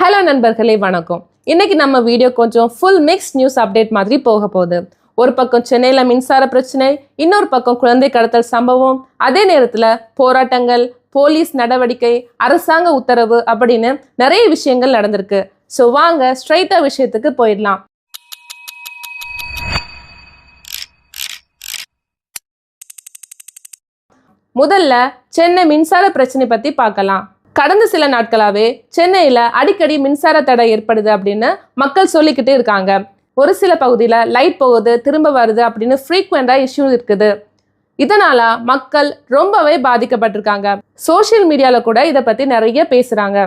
Hello நண்பர்களே, வணக்கம். இன்னைக்கு நம்ம வீடியோ கொஞ்சம் ஃபுல் மிக்ஸ் நியூஸ் அப்டேட் மாதிரி போக போகுது. ஒரு பக்கம் சென்னையில மின்சார பிரச்சனை, இன்னொரு பக்கம் குழந்தை கடத்தல் சம்பவம், அதே நேரத்துல போராட்டங்கள், போலீஸ் நடவடிக்கை, அரசாங்க உத்தரவு அப்படின்னு நிறைய விஷயங்கள் நடந்திருக்கு. ஸோ வாங்க ஸ்ட்ரைட்டா விஷயத்துக்கு போயிடலாம். முதல்ல சென்னை மின்சார பிரச்சனை பத்தி பார்க்கலாம். கடந்த சில நாட்களாவே சென்னையில அடிக்கடி மின்சார தடை ஏற்படுது அப்படின்னு மக்கள் சொல்லிக்கிட்டே இருக்காங்க. ஒரு சில பகுதியில லைட் போகுது, திரும்ப வருது அப்படின்னு ஃப்ரீக்வெண்டா இஷ்யூ இருக்குது. இதனால மக்கள் ரொம்பவே பாதிக்கப்பட்டிருக்காங்க. சோசியல் மீடியால கூட இதை பத்தி நிறைய பேசுறாங்க.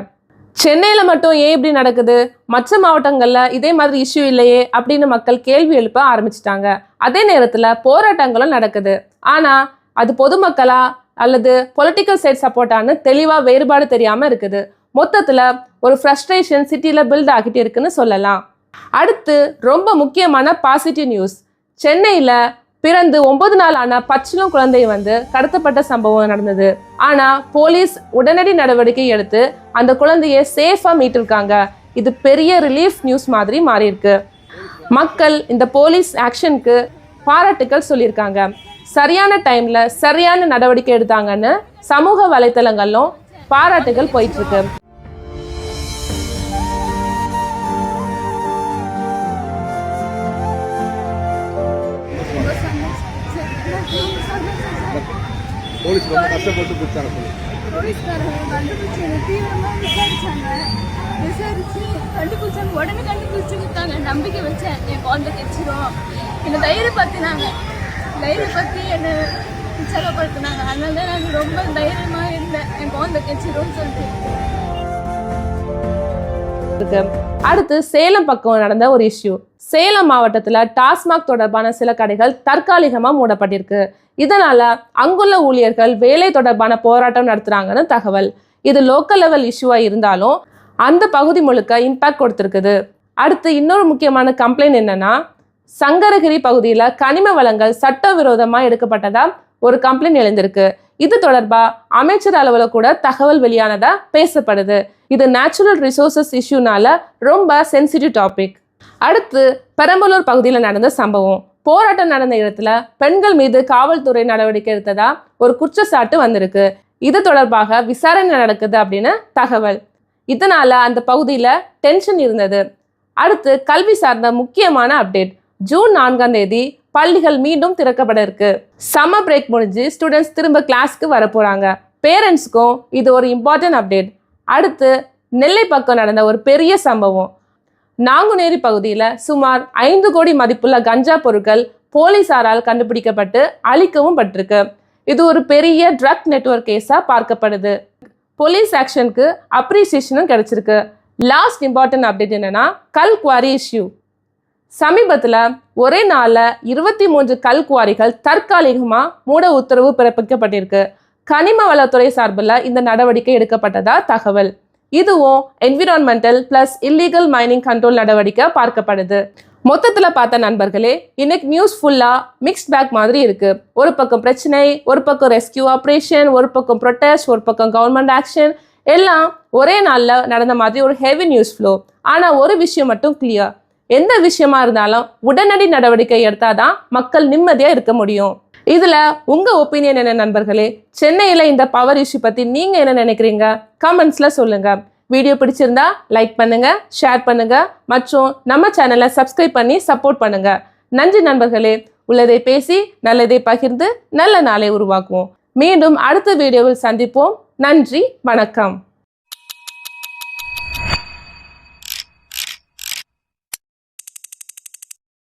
சென்னையில மட்டும் ஏன் இப்படி நடக்குது, மற்ற மாவட்டங்கள்ல இதே மாதிரி இஷ்யூ இல்லையே அப்படின்னு மக்கள் கேள்வி எழுப்ப ஆரம்பிச்சிட்டாங்க. அதே நேரத்துல போராட்டங்களும் நடக்குது. ஆனா அது பொதுமக்களா அல்லது பொலிட்டிக்கல் சைட் சப்போர்ட்டானு தெளிவா வேறுபாடு தெரியாம இருக்குது. மொத்தத்துல ஒரு ஃப்ரஸ்ட்ரேஷன் சிட்டில பில்ட் ஆகிட்டு இருக்குன்னு சொல்லலாம். அடுத்து ரொம்ப முக்கியமான பாசிட்டிவ் நியூஸ். சென்னையில பிறந்து 9 நாள் ஆன பச்சிளம் குழந்தை கடத்தப்பட்ட சம்பவம் நடந்தது. ஆனா போலீஸ் உடனடி நடவடிக்கை எடுத்து அந்த குழந்தைய சேஃபா மீட்டிருக்காங்க. இது பெரிய ரிலீஃப் நியூஸ் மாதிரி மாறி இருக்கு. மக்கள் இந்த போலீஸ் ஆக்ஷனுக்கு பாராட்டுக்கள் சொல்லியிருக்காங்க. சரியான டைம்ல சரியான நடவடிக்கை எடுத்தாங்கன்னு சமூக வலைத்தளங்களும் பாராட்டுகள் போயிட்டு இருக்கு. போலீஸ் ரொம்ப கஷ்டப்பட்டு பிடிச்சாங்க. கண்டுபிடிச்சாங்க, உடனே கண்டுபிடிச்சு கொடுத்தாங்க. நம்பிக்கை வச்சேன், என் குழந்தை கிடைச்சிரும். என்னை தைரியப்படுத்தினாங்க, தைரியப்படுத்தி என்னை உற்சாகப்படுத்தினாங்க. அதனால தான் நான் ரொம்ப தைரியமா இருந்தேன், என் குழந்தை கிடைச்சிரும்னு சொல்லிட்டு. அடுத்து சேலம் பக்கம் நடந்த ஒரு இஷ்யூ. சேலம் மாவட்டத்துல டாஸ்மாக் தொடர்பான சில கடைகள் தற்காலிகமா மூடப்பட்டிருக்கு. இதனால அங்குள்ள ஊழியர்கள் வேலை தொடர்பான போராட்டம் நடத்துறாங்கன்னு தகவல். இது லோக்கல் லெவல் இஷ்யூவா இருந்தாலும் அந்த பகுதி முழுக்க இம்பாக்ட் கொடுத்திருக்குது. அடுத்து இன்னொரு முக்கியமான கம்ப்ளைண்ட் என்னன்னா, சங்கரகிரி பகுதியில கனிம வளங்கள் சட்டவிரோதமா எடுக்கப்பட்டதா ஒரு கம்ப்ளைண்ட் எழுந்திருக்கு. இது தொடர்பா அமைச்சர் அளவுல கூட தகவல் வெளியானதா பேசப்படுது. இது நேச்சுரல் ரிசோர்சஸ் இஷ்யூனால ரொம்ப சென்சிட்டிவ் டாபிக். அடுத்து பெரம்பலூர் பகுதியில் நடந்த சம்பவம். போராட்டம் நடந்த இடத்துல பெண்கள் மீது காவல்துறை நடவடிக்கை எடுத்ததா ஒரு குற்றச்சாட்டு வந்திருக்கு. இது தொடர்பாக விசாரணை நடக்குது அப்படின்னு தகவல். இதனால அந்த பகுதியில டென்ஷன் இருந்தது. அடுத்து கல்வி சார்ந்த முக்கியமான அப்டேட். ஜூன் 4ஆம் தேதி பள்ளிகள் மீண்டும் திறக்கப்பட இருக்கு. சம்மர் பிரேக் முடிஞ்சு ஸ்டூடெண்ட்ஸ் திரும்ப கிளாஸ்க்கு வர போறாங்க. பேரண்ட்ஸ்க்கும் இது ஒரு இம்பார்ட்டன்ட் அப்டேட். அடுத்து நெல்லை பக்கம் நடந்த ஒரு பெரிய சம்பவம். நாங்குநேரி பகுதியில சுமார் 5 கோடி மதிப்புள்ள கஞ்சா பொருட்கள் போலீசாரால் கண்டுபிடிக்கப்பட்டு அழிக்கவும் பட்டிருக்கு. இது ஒரு பெரிய ட்ரக் நெட்வொர்க் கேஸா பார்க்கப்படுது. போலீஸ் ஆக்ஷனுக்கு அப்ரிசியேஷனும் கிடைச்சிருக்கு. லாஸ்ட் இம்பார்ட்டன்ட் அப்டேட் என்னன்னா, கல் குவாரி இஷ்யூ. சமீபத்துல ஒரே நாள்ல 23 கல் குவாரிகள் தற்காலிகமா மூட உத்தரவு பிறப்பிக்கப்பட்டிருக்கு. கனிம வளத்துறை சார்பில் இந்த நடவடிக்கை எடுக்கப்பட்டதா தகவல். இதுவும் environmental plus illegal mining control நடவடிக்கை பார்க்கப்படுது. மொத்தத்துல பார்த்த நண்பர்களே, இன்னைக்கு நியூஸ் ஃபுல்லா மிக்ஸ்ட் பேக் மாதிரி இருக்கு. ஒரு பக்கம் பிரச்சனை, ஒரு பக்கம் ரெஸ்கியூ ஆப்ரேஷன், ஒரு பக்கம் ப்ரொடெஸ்ட், ஒரு பக்கம் கவர்மெண்ட் ஆக்ஷன், எல்லாம் ஒரே நாள்ல நடந்த மாதிரி ஒரு ஹெவி நியூஸ் ஃப்ளோ. ஆனா ஒரு விஷயம் மட்டும் கிளியர், எந்த விஷயமா இருந்தாலும் உடனடி நடவடிக்கை எடுத்தாதான் மக்கள் நிம்மதியா இருக்க முடியும். இதுல உங்க ஒப்பீனியன் என்ன நண்பர்களே? சென்னையில இந்த பவர் இஷ்யூ பத்தி நீங்க என்ன நினைக்கிறீங்க? கமெண்ட்ஸ்ல சொல்லுங்க. வீடியோ பிடிச்சிருந்தா லைக் பண்ணுங்க, ஷேர் பண்ணுங்க மற்றும் நம்ம சேனலை சப்ஸ்கிரைப் பண்ணி சப்போர்ட் பண்ணுங்க. நன்றி நண்பர்களே. உள்ளதை பேசி நல்லதை பகிர்ந்து நல்ல நாளை உருவாக்குவோம். மீண்டும் அடுத்த வீடியோவில் சந்திப்போம். நன்றி, வணக்கம்.